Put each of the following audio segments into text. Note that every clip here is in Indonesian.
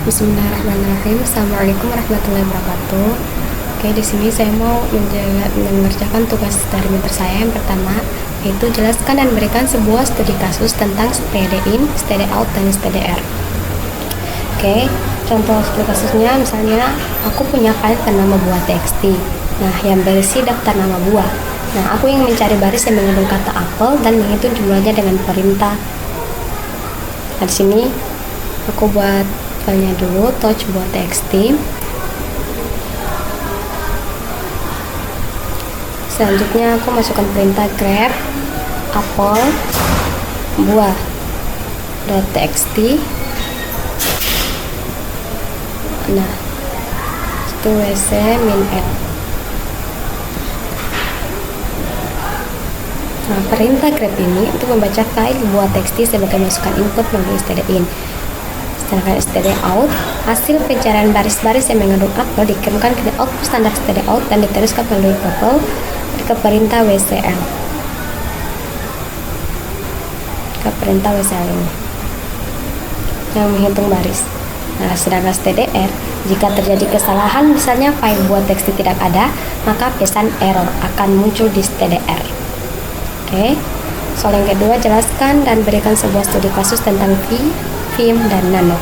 Bismillahirrahmanirrahim. Assalamualaikum warahmatullahi wabarakatuh. Oke, di sini saya mau mengerjakan tugas dari mentor saya yang pertama, yaitu jelaskan dan berikan sebuah studi kasus tentang std in, std out, dan stdr. Oke, contoh studi kasusnya misalnya aku punya file bernama buah txt. Nah, yang berisi daftar nama buah. Nah, aku ingin mencari baris yang mengandung kata apel dan menghitung jumlahnya dengan perintah. Nah, di sini aku buat filenya dulu, touch buah txt. Selanjutnya aku masukkan perintah grep apel buah .txt. Nah, itu wc min l. Nah, perintah grep ini untuk membaca file buah txt sebagai masukan input melalui std in. Sedangkan std out, hasil pencarian baris-baris yang mengandung apel dikirimkan ke output standar std out dan diteruskan melalui bubble ke perintah wcl. Ke perintah wcl ini yang menghitung baris. Nah, sedangkan stdr, jika terjadi kesalahan misalnya file buah txt tidak ada, maka pesan error akan muncul di stdr. Oke, soal yang kedua, jelaskan dan berikan sebuah studi kasus tentang Vim dan Nano.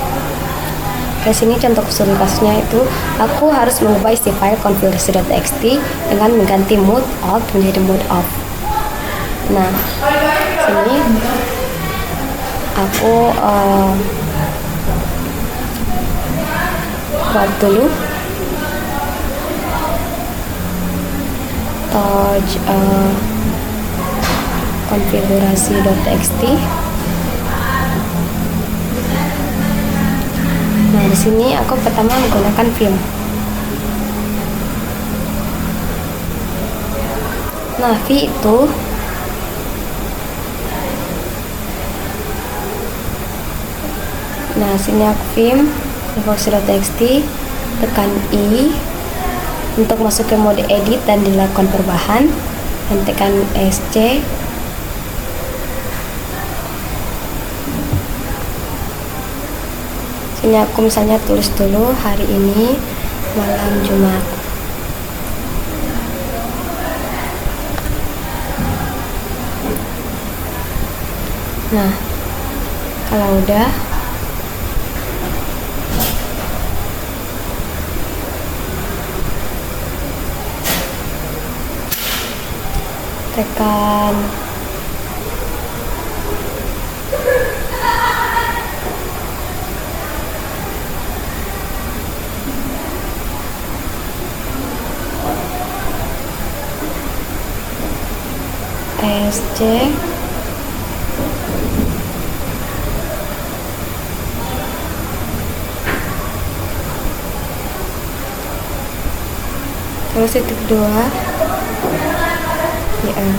Di sini contoh studi kasusnya itu, aku harus mengubah isi file configure.txt dengan mengganti mode alt menjadi mode off. Nah, sini aku buat dulu touch konfigurasi.txt. Nah, di sini aku pertama menggunakan Vim. Nah, V itu sini aku Vim configurasi.txt, tekan I untuk masuk ke mode edit dan dilakukan perubahan, dan tekan SC. Ini aku misalnya tulis dulu hari ini malam Jumat. Nah, kalau udah tekan SC, terus titik 2 ya.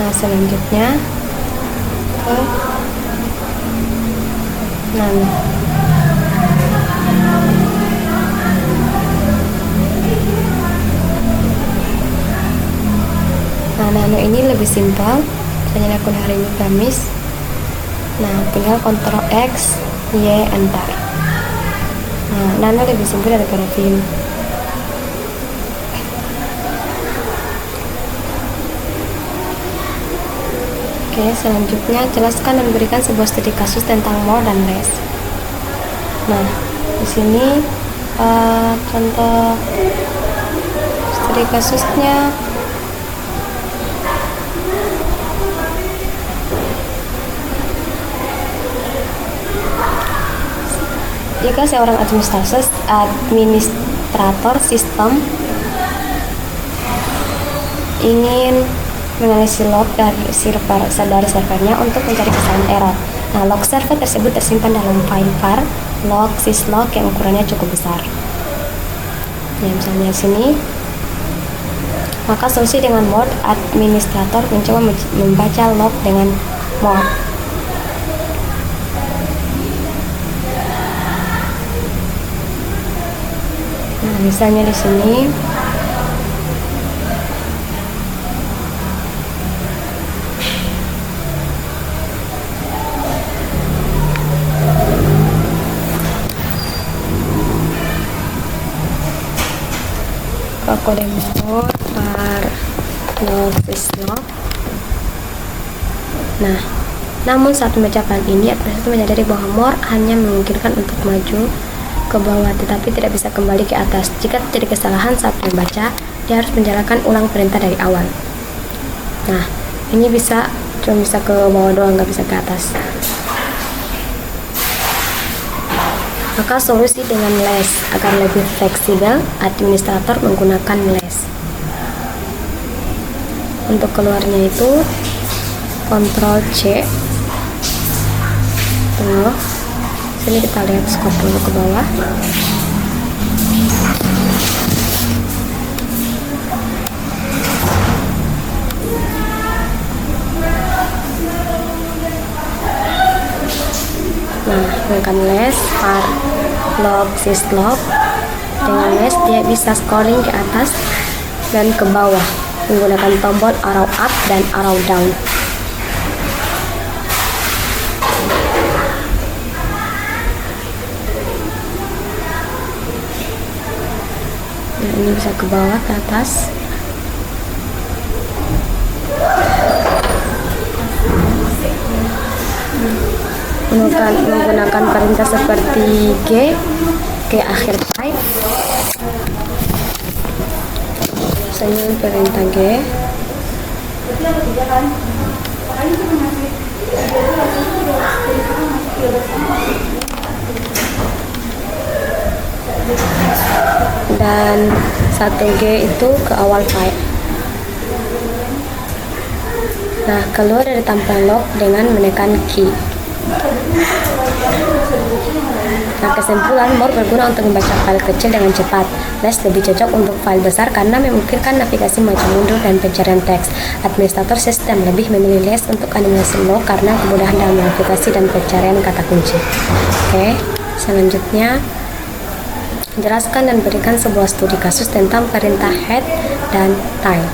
Nah, selanjutnya ke Nano. Nah, Nano ini lebih simpel, misalnya akun hari ini Kamis. Nah, tinggal Ctrl X, Y, Enter. Nah, Nano lebih simpel daripada Vim. Oke, selanjutnya jelaskan dan berikan sebuah studi kasus tentang more dan less. Nah, di sini contoh studi kasusnya jika seorang administrator sistem ingin menganalisis log dari servernya untuk mencari kesalahan error. Nah, log server tersebut tersimpan dalam file var log syslog yang ukurannya cukup besar. Ya, misalnya sini, maka solusi dengan mode administrator mencoba membaca log dengan mode. Nah, misalnya di sini kode more par log syslog. Nah, namun saat membaca file ini, administrator menyadari bahwa more hanya memungkinkan untuk maju ke bawah, tetapi tidak bisa kembali ke atas. Jika terjadi kesalahan saat membaca, dia harus menjalankan ulang perintah dari awal. Nah, ini cuma bisa ke bawah doang, nggak bisa ke atas. Maka solusi dengan less agar lebih fleksibel, administrator menggunakan less. Untuk keluarnya itu Ctrl C. Tunggu. Sini kita lihat scope dulu ke bawah. Nah, dengan less par log syslog, dengan less dia bisa scrolling ke atas dan ke bawah menggunakan tombol arrow up dan arrow down. Nah, ini bisa ke bawah, ke atas. Menggunakan perintah seperti G ke akhir type. Misalnya perintah G. Dan 1G itu ke awal file. Nah, keluar dari tampilan log dengan menekan key. Nah, kesimpulan, more berguna untuk membaca file kecil dengan cepat. Less lebih cocok untuk file besar karena memungkinkan navigasi maju mundur dan pencarian teks. Administrator sistem lebih memilih less untuk animasi log karena kemudahan dalam navigasi dan pencarian kata kunci. Oke, selanjutnya jelaskan dan berikan sebuah studi kasus tentang perintah head dan tail.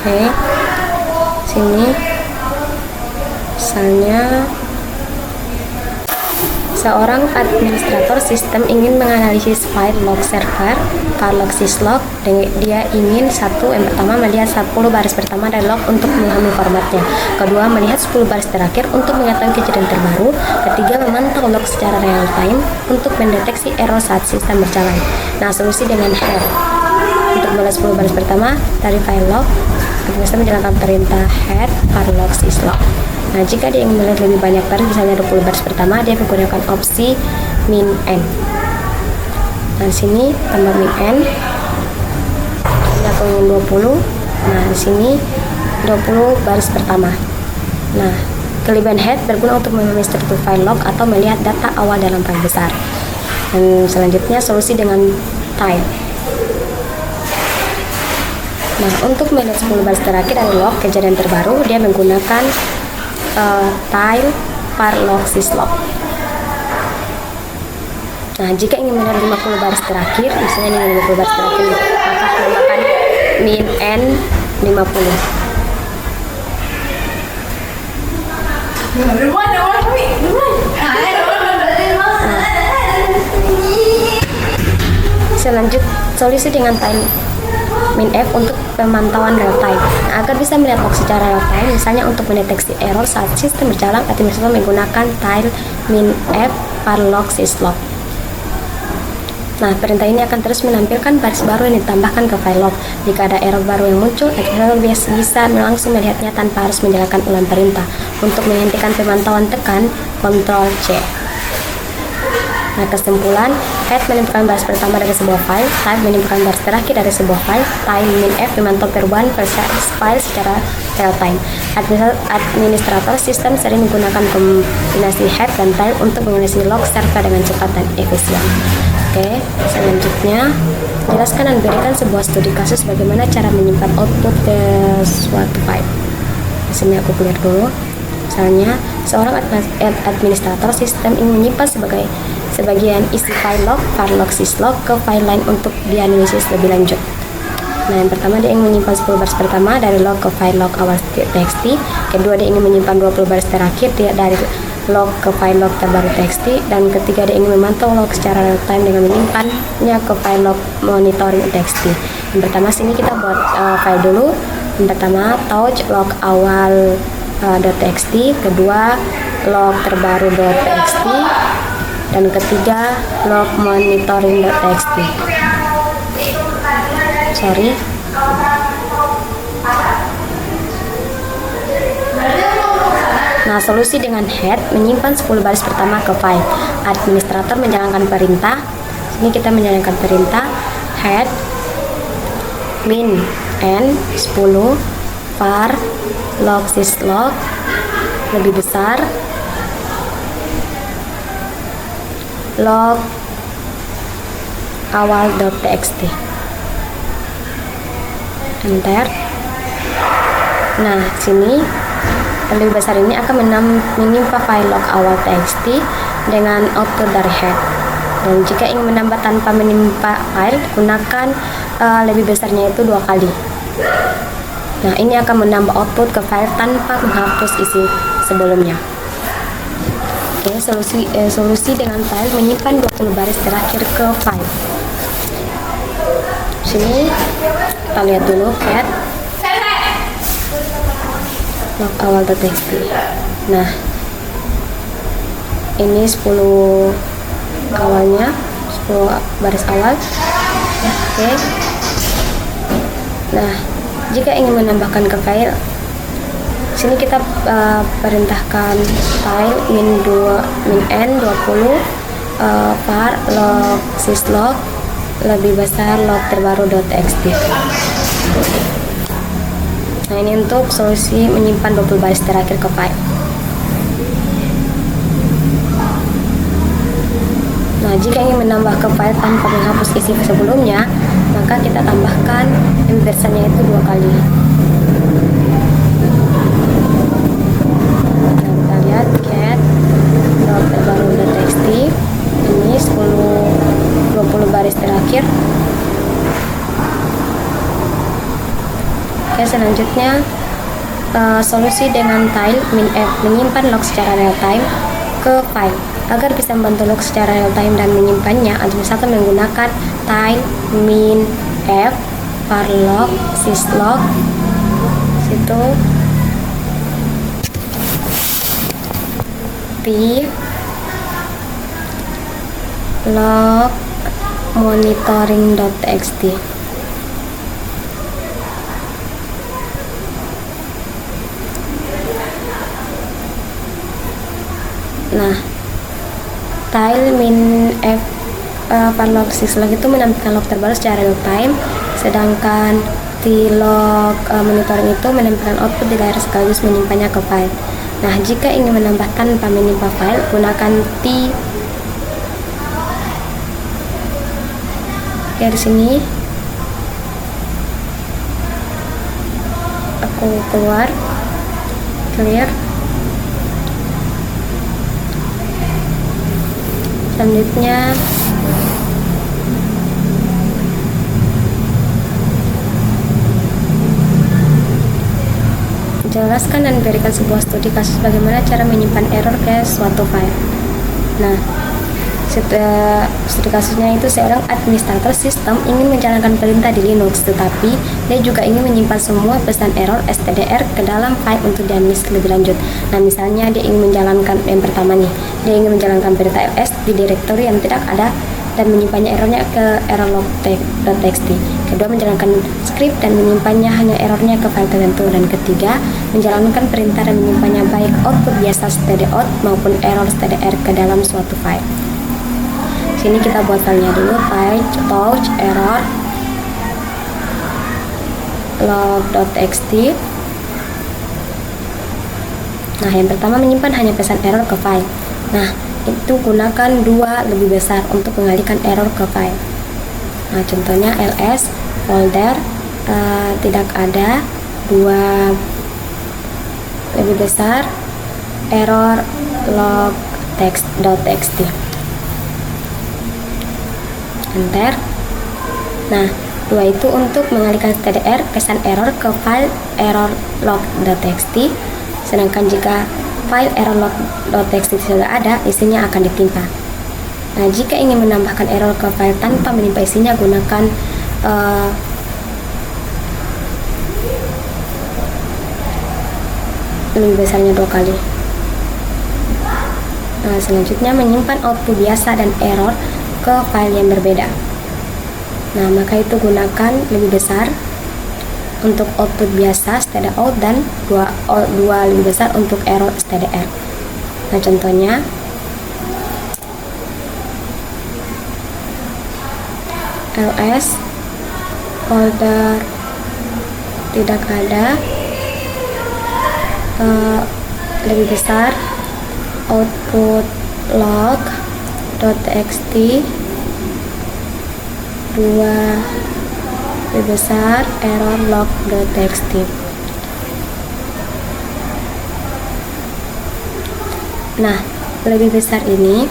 Oke, sini misalnya seorang administrator sistem ingin menganalisis file log server, file log syslog. Dia ingin yang pertama melihat 10 baris pertama dari log untuk memahami formatnya, kedua melihat 10 baris terakhir untuk mengetahui kejadian terbaru, ketiga memantau log secara real time untuk mendeteksi error saat sistem berjalan. Nah, solusi dengan head untuk melihat 10 baris pertama dari file log, bisa menjalankan perintah head par log syslog. Nah, jika dia ingin melihat lebih banyak baris, misalnya 20 baris pertama, dia menggunakan opsi min n. Nah, di sini tambah min n. Ini aku ingin 20. Nah, di sini 20 baris pertama. Nah, kelebihan head berguna untuk memahami struktur file log atau melihat data awal dalam file besar. Dan selanjutnya solusi dengan tail. Nah, untuk melihat 10 baris terakhir dari log kejadian terbaru, dia menggunakan tail par log syslog. Nah, jika ingin melihat 50 baris terakhir, misalnya ini 50 baris terakhir, maka tambahkan min n 50. Selanjut, solusi dengan tail min F untuk pemantauan real time. Nah, agar bisa melihat log secara real time, misalnya untuk mendeteksi error saat sistem berjalan, administrator menggunakan tail min F par log syslog. Nah, perintah ini akan terus menampilkan baris baru yang ditambahkan ke file log. Jika ada error baru yang muncul, administrator bisa langsung melihatnya tanpa harus menjalankan ulang perintah. Untuk menghentikan pemantauan, tekan Ctrl C. Nah, kesimpulan, head menyimpulkan baris pertama dari sebuah file, tail menyimpulkan baris terakhir dari sebuah file, tail min F memantau perubahan file secara real time. Administrator sistem sering menggunakan kombinasi head dan tail untuk menganalisis log server dengan cepat dan efisien. Oke, selanjutnya jelaskan dan berikan sebuah studi kasus bagaimana cara menyimpan output ke suatu file. Di sini aku clear dulu. Misalnya, seorang administrator sistem ingin menyimpan sebagian isi file log, par log syslog ke file lain untuk dianalisis lebih lanjut. Nah, yang pertama dia ingin menyimpan 10 baris pertama dari log ke file log awal txt. Kedua, dia ingin menyimpan 20 baris terakhir dari log ke file log terbaru txt, dan ketiga dia ingin memantau log secara real time dengan menyimpannya ke file log monitoring txt. Yang pertama sini kita buat file dulu. Yang pertama touch log awal .txt, kedua log terbaru .txt, dan ketiga log monitoring .txt. Sorry. Nah, solusi dengan head menyimpan 10 baris pertama ke file. Administrator menjalankan perintah. Sini kita menjalankan perintah head min n 10 var log syslog lebih besar log awal .txt. Enter. Nah, sini lebih besar ini akan menimpa file log awal txt dengan output dari head. Dan jika ingin menambah tanpa menimpa file, gunakan lebih besarnya itu 2 kali. Nah, ini akan menambah output ke file tanpa menghapus isi sebelumnya. Oke, solusi dengan file menyimpan 20 baris terakhir ke file. Sini kita lihat dulu cat log awal .txt. Nah, ini 10 awalnya, 10 baris awal. Oke. Nah, jika ingin menambahkan ke file, sini kita perintahkan file min n 20 var log syslog lebih besar log terbaru .txt. Nah, ini untuk solusi menyimpan 20 baris terakhir ke file. Nah, jika ingin menambah ke file tanpa menghapus isi sebelumnya, maka kita tambahkan embedsannya itu 2 kali. Nah, kita lihat cat log terbaru .txt. Ini 20 baris terakhir. Oke, selanjutnya solusi dengan tile min f menyimpan log secara real time ke file. Agar bisa membantu log secara real time dan menyimpannya, administrator menggunakan tile min f var log syslog situ p log monitoring .txt. Nah, tile min f var log syslog itu menampilkan log terbaru secara real time, sedangkan t log monitoring itu menampilkan output di layar sekaligus menyimpannya ke file. Nah, jika ingin menambah tanpa menimpa file, gunakan t. Oke, di sini aku keluar, clear. Selanjutnya jelaskan dan berikan sebuah studi kasus bagaimana cara menyimpan error ke suatu file. Nah, studi kasusnya itu seorang administrator sistem ingin menjalankan perintah di Linux, tetapi dia juga ingin menyimpan semua pesan error stdr ke dalam file untuk dianalisis lebih lanjut. Nah, misalnya dia ingin menjalankan yang pertama nih, dia ingin menjalankan perintah ls di direktori yang tidak ada dan menyimpannya errornya ke error log.txt. Kedua, menjalankan script dan menyimpannya hanya errornya ke file tertentu. Dan ketiga, menjalankan perintah dan menyimpannya baik output biasa stdout maupun error stdr ke dalam suatu file. Sini kita buat filenya dulu, touch error log.txt. Nah, yang pertama menyimpan hanya pesan error ke file. Nah, itu gunakan 2 lebih besar untuk mengalihkan error ke file. Nah, contohnya ls folder tidak ada 2 lebih besar error log text.txt. Enter. Nah, 2 itu untuk mengalihkan stdr pesan error ke file error log.txt. Sedangkan jika file error.log.txt sudah ada, isinya akan ditimpa. Nah, jika ingin menambahkan error ke file tanpa menimpa isinya, gunakan lebih besarnya 2 kali. Nah, selanjutnya menyimpan output biasa dan error ke file yang berbeda. Nah, maka itu gunakan lebih besar untuk output biasa stdout dan 2 lebih besar untuk error stdr. Nah, contohnya ls folder tidak ada, lebih besar output log.txt 2 lebih besar error log.txt. Nah, lebih besar ini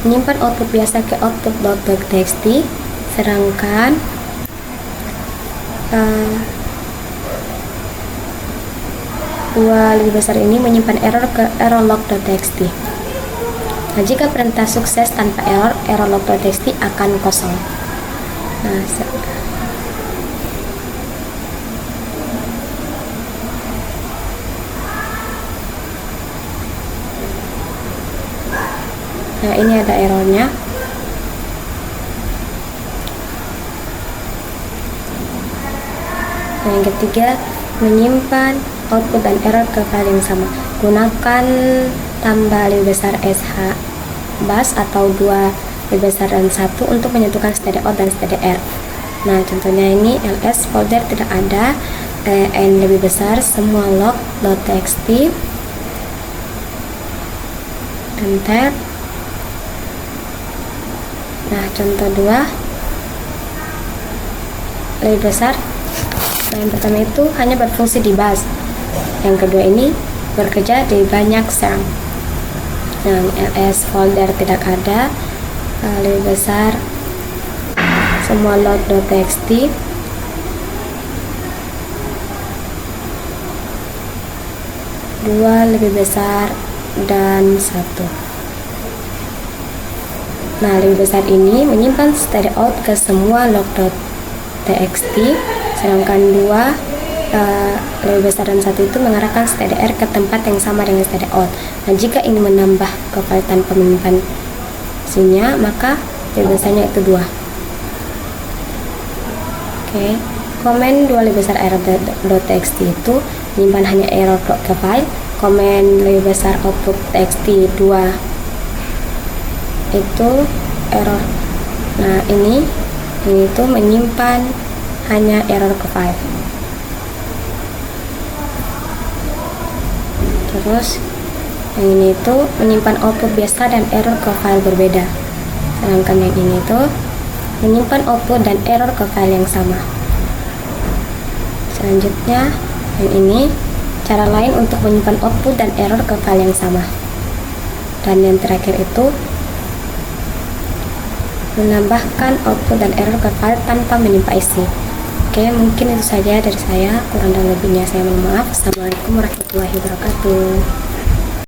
menyimpan output biasa ke output log.txt, sedangkan 2 lebih besar ini menyimpan error ke error log.txt. Nah, jika perintah sukses tanpa error log.txt akan kosong. Nah, ini ada errornya. Nah, yang ketiga, menyimpan output dan error ke file yang sama. Gunakan tambah lebih besar sh bus atau 2 lebih besar dan 1 untuk menyatukan stdout dan stdr. Nah, contohnya ini ls folder tidak ada, n lebih besar semua log.txt, enter. Nah, contoh 2 lebih besar. Nah, yang pertama itu hanya berfungsi di bus, yang kedua ini bekerja di banyak sel. Nah, ls folder tidak ada, lebih besar semua log.txt, dua lebih besar dan 1. Nah, lebih besar ini menyimpan stdout ke semua log.txt, sedangkan 2 lebih besar dan 1 itu mengarahkan stdr ke tempat yang sama dengan stdout. Nah, jika ingin menambah ke file tanpa menyimpan isinya, maka lebih besarnya itu 2. Oke, komen 2 lebih besar error.txt itu menyimpan hanya error ke file. Komen lebih besar output txt 2 itu error. Nah, ini itu menyimpan hanya error ke file. Terus yang ini itu menyimpan output biasa dan error ke file berbeda, sedangkan yang ini itu menyimpan output dan error ke file yang sama. Selanjutnya yang ini cara lain untuk menyimpan output dan error ke file yang sama. Dan yang terakhir itu menambahkan output dan error ke file tanpa menimpa isi. Oke, mungkin itu saja dari saya. Kurang dan lebihnya saya mohon maaf. Assalamualaikum warahmatullahi wabarakatuh.